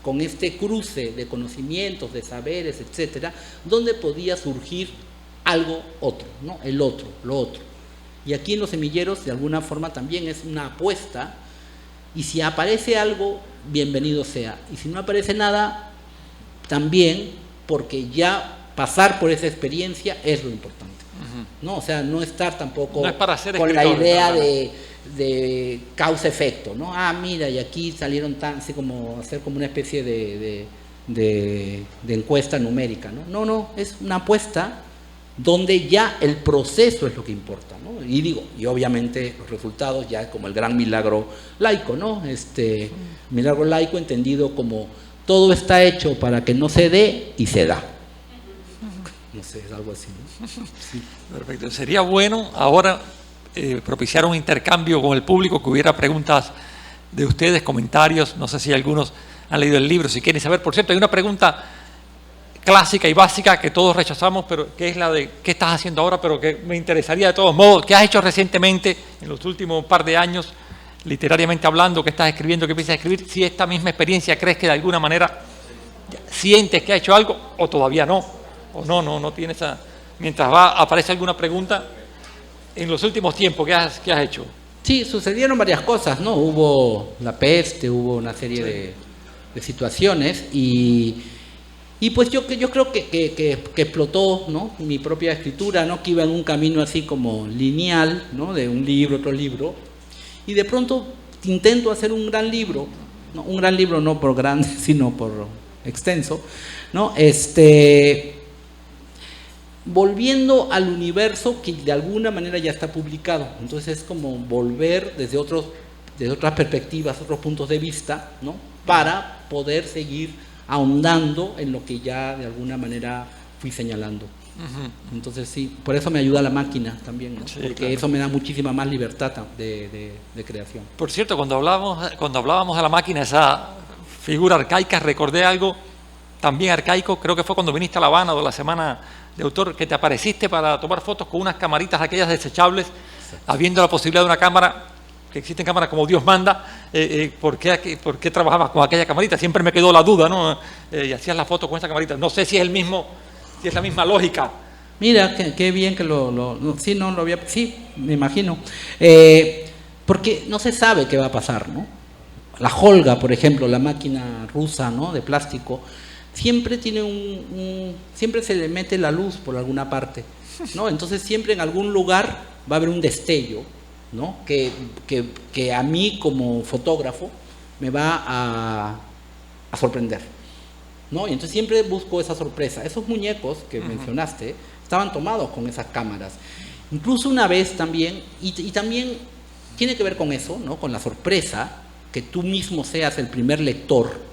con este cruce de conocimientos, de saberes, etcétera, dónde podía surgir algo otro, ¿no?, el otro, lo otro. Y aquí en los semilleros, de alguna forma, también es una apuesta, y si aparece algo, bienvenido sea. Y si no aparece nada, también, porque ya pasar por esa experiencia es lo importante. ¿No? O sea, no estar tampoco no es para ser con la idea de causa-efecto, ¿no? Ah, mira, y aquí salieron así como hacer como una especie de encuesta numérica, ¿no? No, es una apuesta donde ya el proceso es lo que importa, ¿no? Y obviamente los resultados ya es como el gran milagro laico, ¿no? Milagro laico entendido como todo está hecho para que no se dé y se da. No sé, es algo así, ¿no? Sí. Perfecto. Sería bueno ahora propiciar un intercambio con el público, que hubiera preguntas de ustedes, comentarios. No sé si algunos han leído el libro, si quieren saber. Por cierto, hay una pregunta clásica y básica que todos rechazamos, pero que es la de ¿qué estás haciendo ahora? Pero que me interesaría de todos modos, ¿qué has hecho recientemente en los últimos par de años, literariamente hablando? ¿Qué estás escribiendo? ¿Qué piensas escribir? Si esta misma experiencia crees que de alguna manera sientes que has hecho algo, o todavía no, o no tiene esa... Mientras aparece alguna pregunta, en los últimos tiempos, ¿qué has hecho? Sí, sucedieron varias cosas, ¿no? Hubo la peste, hubo una serie situaciones y pues yo creo que explotó, ¿no? Mi propia escritura, ¿no? Que iba en un camino así como lineal, ¿no? De un libro, otro libro, y de pronto intento hacer un gran libro, ¿no? Un gran libro no por grande, sino por extenso, ¿no? Volviendo al universo que de alguna manera ya está publicado. Entonces es como volver desde otras perspectivas, otros puntos de vista, ¿no? Para poder seguir ahondando en lo que ya de alguna manera fui señalando. Entonces sí, por eso me ayuda la máquina también, ¿no? Sí, porque claro, eso me da muchísima más libertad de creación. Por cierto, cuando hablábamos de la máquina, esa figura arcaica, recordé algo también arcaico, creo que fue cuando viniste a La Habana o la Semana de Autor, que te apareciste para tomar fotos con unas camaritas aquellas desechables, habiendo la posibilidad de una cámara, que existen cámaras como Dios manda. ¿Por qué trabajabas con aquella camarita? Siempre me quedó la duda, ¿no? Y hacías la foto con esa camarita. No sé si es la misma lógica. Mira, qué bien que sí, no lo había, sí, me imagino. Porque no se sabe qué va a pasar, ¿no? La Holga, por ejemplo, la máquina rusa, ¿no? De plástico, siempre tiene siempre se le mete la luz por alguna parte, ¿no? Entonces siempre en algún lugar va a haber un destello, ¿no? Que a mí como fotógrafo me va a sorprender, ¿no? Y entonces siempre busco esa sorpresa. Esos muñecos que mencionaste estaban tomados con esas cámaras. Incluso una vez también, y también tiene que ver con eso, ¿no? Con la sorpresa, que tú mismo seas el primer lector,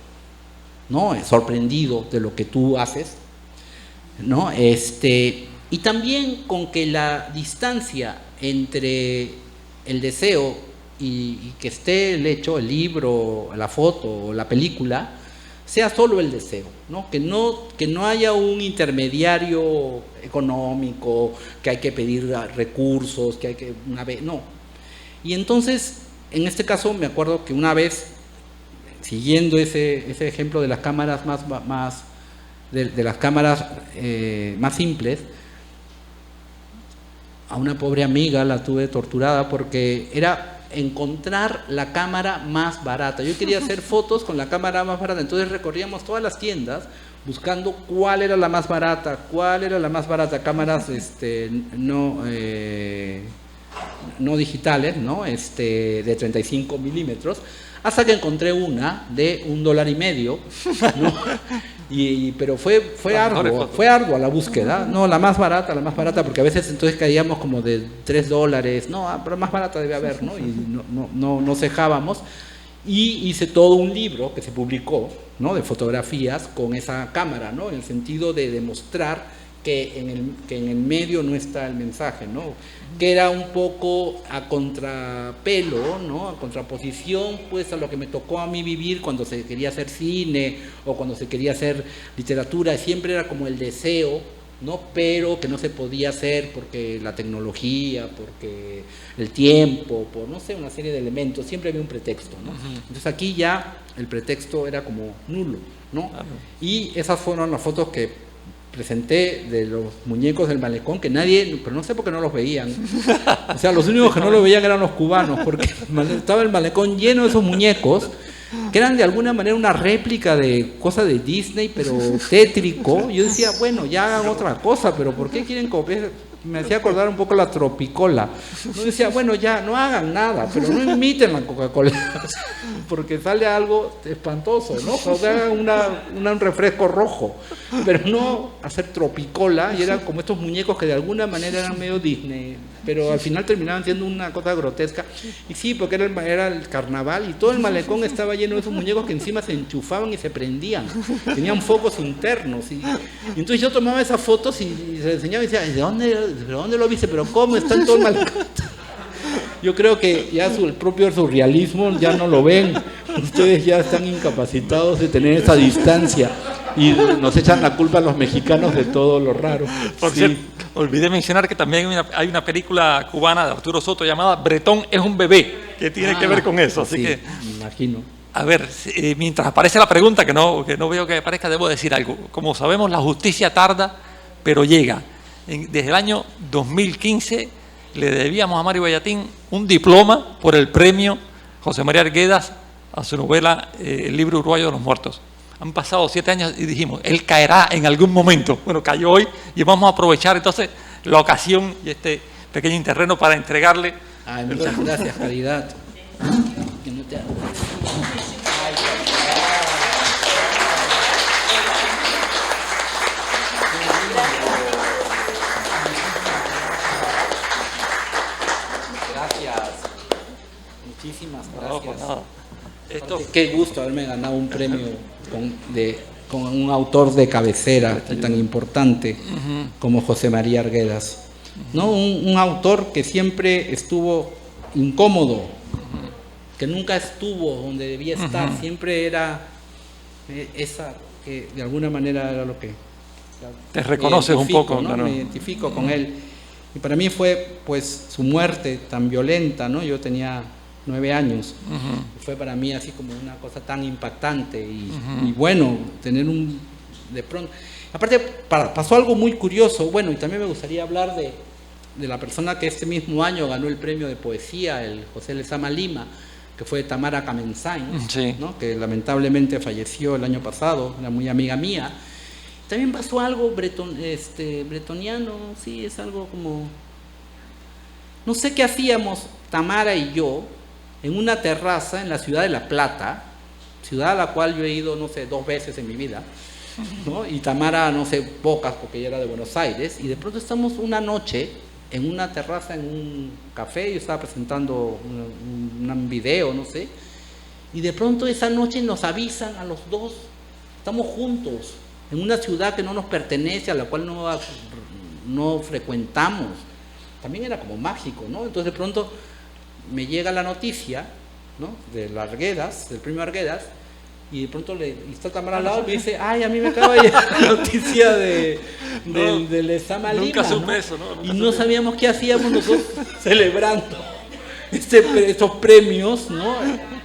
¿no? Sorprendido de lo que tú haces, ¿no? Y también con que la distancia entre el deseo y que esté el hecho, el libro, la foto o la película, sea solo el deseo, ¿no? Que no haya un intermediario económico, que hay que pedir recursos, que hay que no. Y entonces, en este caso, me acuerdo que una vez, siguiendo ese ejemplo de las cámaras de las cámaras más simples, a una pobre amiga la tuve torturada porque era encontrar la cámara más barata. Yo quería hacer fotos con la cámara más barata, entonces recorríamos todas las tiendas buscando cuál era la más barata, cámaras no digitales, ¿no? De 35 milímetros, hasta que encontré una de $1.50, ¿no? Pero fue ardua la búsqueda, no, la más barata, porque a veces entonces caíamos como de $3, no, pero más barata debe haber, ¿no? Y no cejábamos, y hice todo un libro que se publicó, ¿no? De fotografías con esa cámara, ¿no? En el sentido de demostrar que en el medio no está el mensaje, ¿no? Que era un poco a contrapelo, ¿no? A contraposición, pues, a lo que me tocó a mí vivir cuando se quería hacer cine o cuando se quería hacer literatura. Siempre era como el deseo, ¿no? Pero que no se podía hacer porque la tecnología, porque el tiempo, por no sé, una serie de elementos. Siempre había un pretexto, ¿no? Entonces aquí ya el pretexto era como nulo, ¿no? Y esas fueron las fotos que presenté de los muñecos del malecón, que nadie, pero no sé por qué no los veían. O sea, los únicos que no lo veían eran los cubanos, porque estaba el malecón lleno de esos muñecos, que eran de alguna manera una réplica de cosas de Disney, pero tétrico. Yo decía, bueno, ya hagan otra cosa, pero ¿por qué quieren copiar? Me hacía acordar un poco la Tropicola. Yo decía, bueno, ya, no hagan nada, pero no imiten la Coca-Cola, porque sale algo espantoso, ¿no? O sea, hagan un refresco rojo, pero no hacer Tropicola, y eran como estos muñecos que de alguna manera eran medio Disney, pero al final terminaban siendo una cosa grotesca. Y sí, porque era el carnaval, y todo el malecón estaba lleno de esos muñecos que encima se enchufaban y se prendían, tenían focos internos, y entonces yo tomaba esas fotos y se les enseñaba y decía, ¿de dónde lo viste? ¿Pero cómo? Está en todo el malecón. Yo creo que ya el propio surrealismo ya no lo ven. Ustedes ya están incapacitados de tener esa distancia y nos echan la culpa a los mexicanos de todo lo raro. Por cierto, olvidé mencionar que también hay una película cubana de Arturo Soto llamada Bretón es un bebé, que tiene que ver con eso. Así sí, que, me imagino. A ver, mientras aparece la pregunta, que no veo que aparezca, debo decir algo. Como sabemos, la justicia tarda, pero llega. Desde el año 2015 le debíamos a Mario Bellatín un diploma por el premio José María Arguedas a su novela El libro uruguayo de los muertos. Han pasado 7 años y dijimos, él caerá en algún momento. Bueno, cayó hoy y vamos a aprovechar entonces la ocasión y este pequeño terreno para entregarle. Ay, muchas gracias, Caridad. Que no te... Gracias. Muchísimas gracias. No, pues nada. Esto... Qué gusto haberme ganado un premio con un autor de cabecera tan importante como José María Arguedas. ¿No? Un autor que siempre estuvo incómodo, que nunca estuvo donde debía estar, siempre era esa que de alguna manera era lo que... Te reconoces un poco, ¿no? Claro. Me identifico con él. Y para mí fue pues su muerte tan violenta, ¿no? Yo tenía 9 años. Fue para mí así como una cosa tan impactante y bueno, tener de pronto... Aparte, pasó algo muy curioso, bueno, y también me gustaría hablar de la persona que este mismo año ganó el premio de poesía, el José Lezama Lima, que fue Tamara Kamensain, Sí. ¿no? Que lamentablemente falleció el año pasado, era muy amiga mía. También pasó algo bretoniano, sí, es algo como... No sé qué hacíamos Tamara y yo en una terraza en la ciudad de La Plata, ciudad a la cual yo he ido, no sé, 2 veces en mi vida, ¿no? Y Tamara, no sé, pocas, porque ella era de Buenos Aires, y de pronto estamos una noche en una terraza, en un café, yo estaba presentando un video, no sé, y de pronto esa noche nos avisan a los dos, estamos juntos, en una ciudad que no nos pertenece, a la cual no frecuentamos. También era como mágico, ¿no? Entonces de pronto me llega la noticia, ¿no? De Arguedas, del premio Arguedas, y de pronto y está Tamara al lado y me dice, ay, a mí me acaba de llegar la noticia del Lezama Lima. Nunca supe ¿no? eso, ¿no? Y no sabíamos qué hacíamos nosotros celebrando estos premios, ¿no?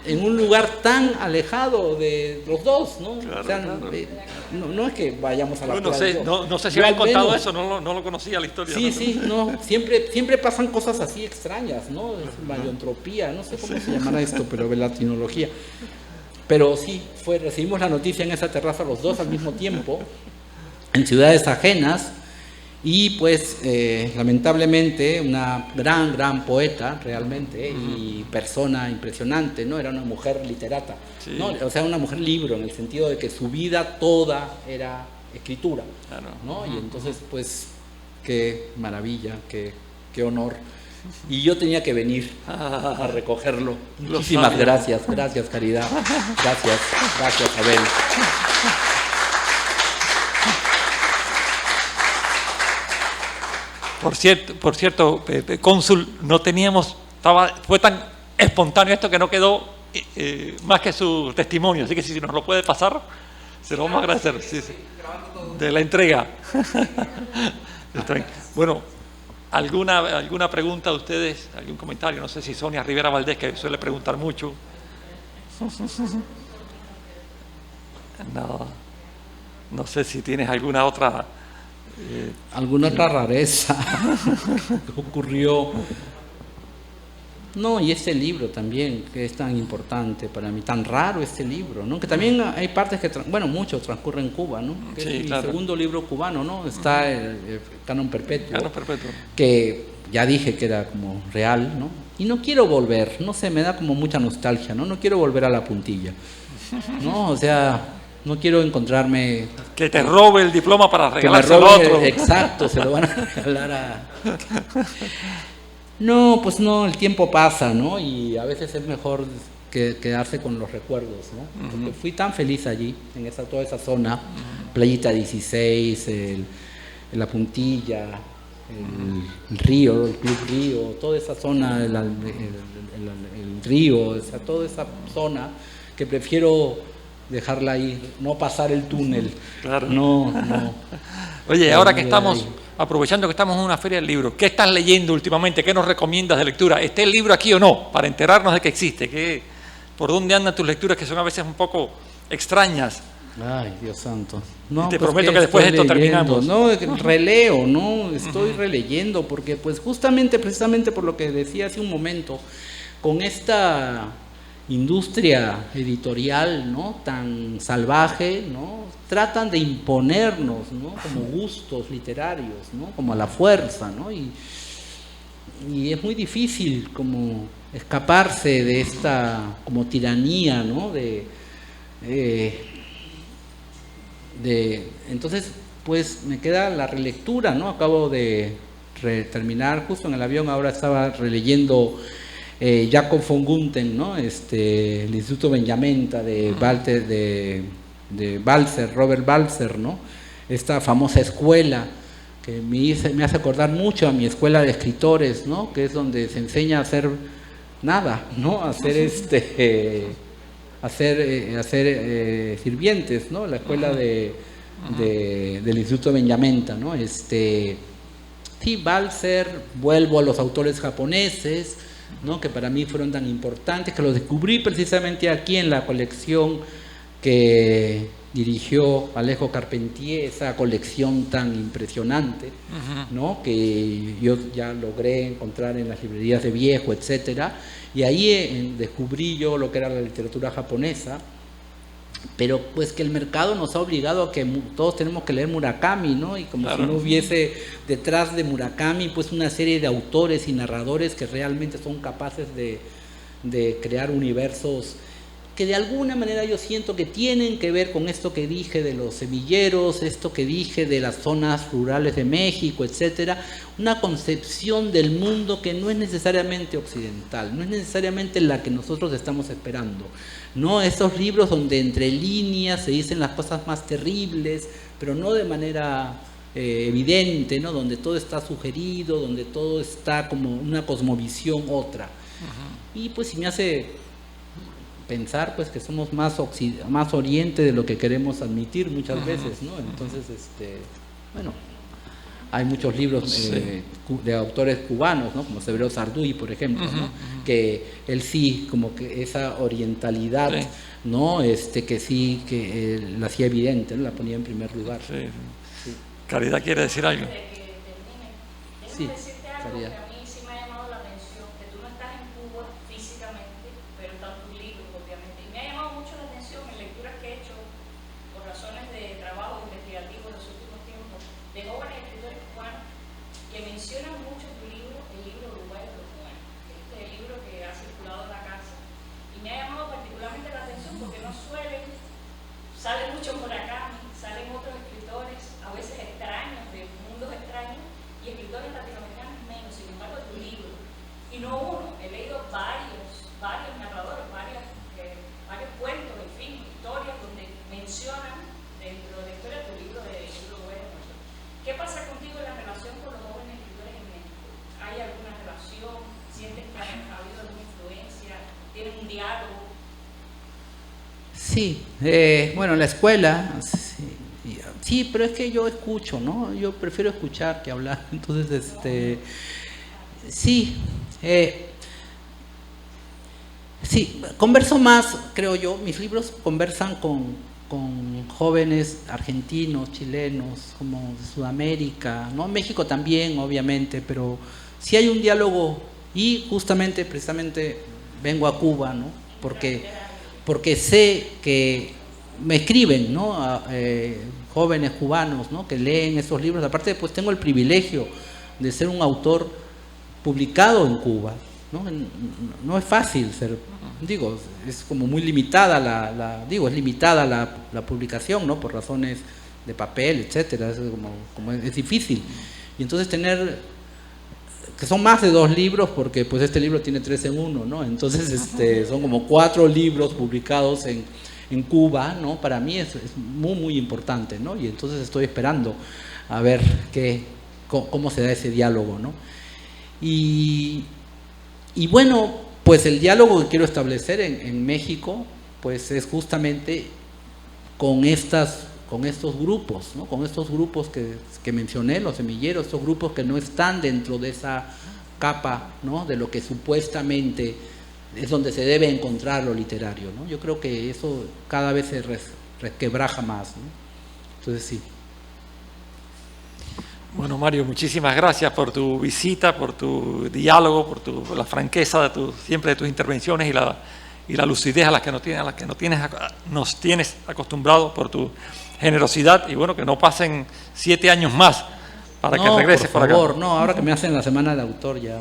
En un lugar tan alejado de los dos, ¿no? Claro, o sea, claro. No es que vayamos a la playa. No sé si Yo habían al contado menos- eso, no lo conocía la historia. Sí, ¿no? sí, no, siempre pasan cosas así extrañas, ¿no? Es mayontropía, no sé cómo se llamará esto, pero de la tecnología. Pero sí, recibimos la noticia en esa terraza los dos al mismo tiempo, en ciudades ajenas, y pues lamentablemente una gran poeta realmente y persona impresionante, ¿no? Era una mujer literata, Sí. ¿no? O sea, una mujer libro en el sentido de que su vida toda era escritura, Claro. ¿no? Y entonces pues qué maravilla, qué honor. Y yo tenía que venir a recogerlo. Muchísimas sabía. gracias Caridad. Gracias Abel. Por cierto, cónsul, no teníamos, fue tan espontáneo esto que no quedó más que su testimonio, así que si nos lo puede pasar, se lo vamos a agradecer. Sí, sí. De la entrega. Está bien. Bueno, ¿alguna pregunta de ustedes? ¿Algún comentario? No sé si Sonia Rivera Valdés, que suele preguntar mucho. No sé si tienes alguna otra... ¿Alguna otra rareza que ocurrió? No, y este libro también, que es tan importante para mí, tan raro este libro, ¿no? Que también hay partes que, mucho transcurre en Cuba, ¿no? Que Sí, es mi claro. segundo libro cubano, ¿no? Está el Canon Perpetuo, Canon Perpetuo. que ya dije que era como real, ¿no? Y no quiero volver, no sé, me da como mucha nostalgia, ¿no? No quiero volver a la puntilla, ¿no? O sea, no quiero encontrarme... Que te robe el diploma para Que me regalárselo a roben, otro. exacto, se lo van a regalar a... No, pues no, el tiempo pasa, ¿no? Y a veces es mejor quedarse con los recuerdos, ¿no? Porque fui tan feliz allí, en toda esa zona, Playita 16, la Puntilla, el río, el Club Río, toda esa zona, el río, o sea, toda esa zona que prefiero dejarla ahí, no pasar el túnel. Claro. No. Oye, ahora que de estamos, ahí. aprovechando que estamos en una feria del libro, ¿qué estás leyendo últimamente? ¿Qué nos recomiendas de lectura? ¿Esté el libro aquí o no? Para enterarnos de que existe. ¿Por dónde andan tus lecturas que son a veces un poco extrañas? Ay, Dios santo. No, te prometo que después de estoy esto terminamos. No, releo, ¿no? Estoy releyendo porque pues precisamente por lo que decía hace un momento, con esta industria editorial, ¿no?, tan salvaje, ¿no?, tratan de imponernos, ¿no?, como gustos literarios, ¿no?, como a la fuerza, ¿no?, y es muy difícil como escaparse de esta como tiranía, ¿no?, entonces pues me queda la relectura, ¿no? Acabo de terminar justo en el avión, ahora estaba releyendo Jacob von Gunther, ¿no?, el Instituto Benjamenta de Balzer, Robert Balzer, ¿no?, esta famosa escuela que me hace acordar mucho a mi escuela de escritores, ¿no?, que es donde se enseña a hacer nada, ¿no?, a hacer sirvientes, ¿no?, la escuela del Instituto Benjamenta, ¿no? Sí, Balzer, vuelvo a los autores japoneses, ¿no?, que para mí fueron tan importantes, que los descubrí precisamente aquí en la colección que dirigió Alejo Carpentier, esa colección tan impresionante, ¿no?, que yo ya logré encontrar en las librerías de viejo, etcétera, y ahí descubrí yo lo que era la literatura japonesa, pero pues que el mercado nos ha obligado a que todos tenemos que leer Murakami, ¿no?, y como si no hubiese detrás de Murakami pues una serie de autores y narradores que realmente son capaces de crear universos que de alguna manera yo siento que tienen que ver con esto que dije de los semilleros, esto que dije de las zonas rurales de México, etcétera, una concepción del mundo que no es necesariamente occidental, no es necesariamente la que nosotros estamos esperando, ¿no? Esos libros donde entre líneas se dicen las cosas más terribles, pero no de manera evidente, ¿no?, donde todo está sugerido, donde todo está como una cosmovisión otra. Y pues si me hace pensar pues que somos más oriente de lo que queremos admitir muchas veces, ¿no? Entonces, bueno, hay muchos libros de autores cubanos, ¿no?, como Severo Sarduy, por ejemplo, ¿no?, que él sí, como que esa orientalidad, ¿no?, que sí, que la hacía evidente, ¿no?, la ponía en primer lugar. Sí. Caridad quiere decir algo. Sí, Caridad. Sale mucho Murakami, salen otros escritores, a veces extraños, de mundos extraños, y escritores latinoamericanos menos. Sin embargo, tu libro, y no uno, he leído varios narradores, varios cuentos, en fin, historias donde mencionan dentro de la historia de tu libro de Libro Bueno. ¿Qué pasa contigo en la relación con los jóvenes escritores en México? ¿Hay alguna relación? ¿Sientes que ha habido alguna influencia? ¿Tienen un diálogo? Sí, bueno, la escuela, sí, pero es que yo escucho, ¿no? Yo prefiero escuchar que hablar, entonces, sí, converso más, creo yo, mis libros conversan con jóvenes argentinos, chilenos, como de Sudamérica, ¿no? México también, obviamente, pero sí hay un diálogo y precisamente vengo a Cuba, ¿no? Porque sé que me escriben, ¿no?, jóvenes cubanos, ¿no?, que leen esos libros. Aparte, pues tengo el privilegio de ser un autor publicado en Cuba, ¿no? No es fácil ser, digo, es como muy limitada es limitada la publicación, ¿no?, por razones de papel, etcétera, es difícil. Y entonces tener, que son más de 2 libros, porque pues este libro tiene 3 en 1, ¿no? Entonces son como 4 libros publicados en Cuba, ¿no? Para mí es muy, muy importante, ¿no? Y entonces estoy esperando a ver cómo se da ese diálogo, ¿no? Y bueno, pues el diálogo que quiero establecer en México, pues es justamente con estos grupos, ¿no?, con estos grupos que mencioné, los semilleros, estos grupos que no están dentro de esa capa, ¿no?, de lo que supuestamente es donde se debe encontrar lo literario, ¿no? Yo creo que eso cada vez se resquebraja más, ¿no? Entonces sí. Bueno, Mario, muchísimas gracias por tu visita, por tu diálogo, por la franqueza siempre de tus intervenciones y la lucidez a las que nos tienes acostumbrado por tu generosidad, y bueno, que no pasen 7 años más para que regreses por acá. Por favor, no, ahora que me hacen la semana de autor ya.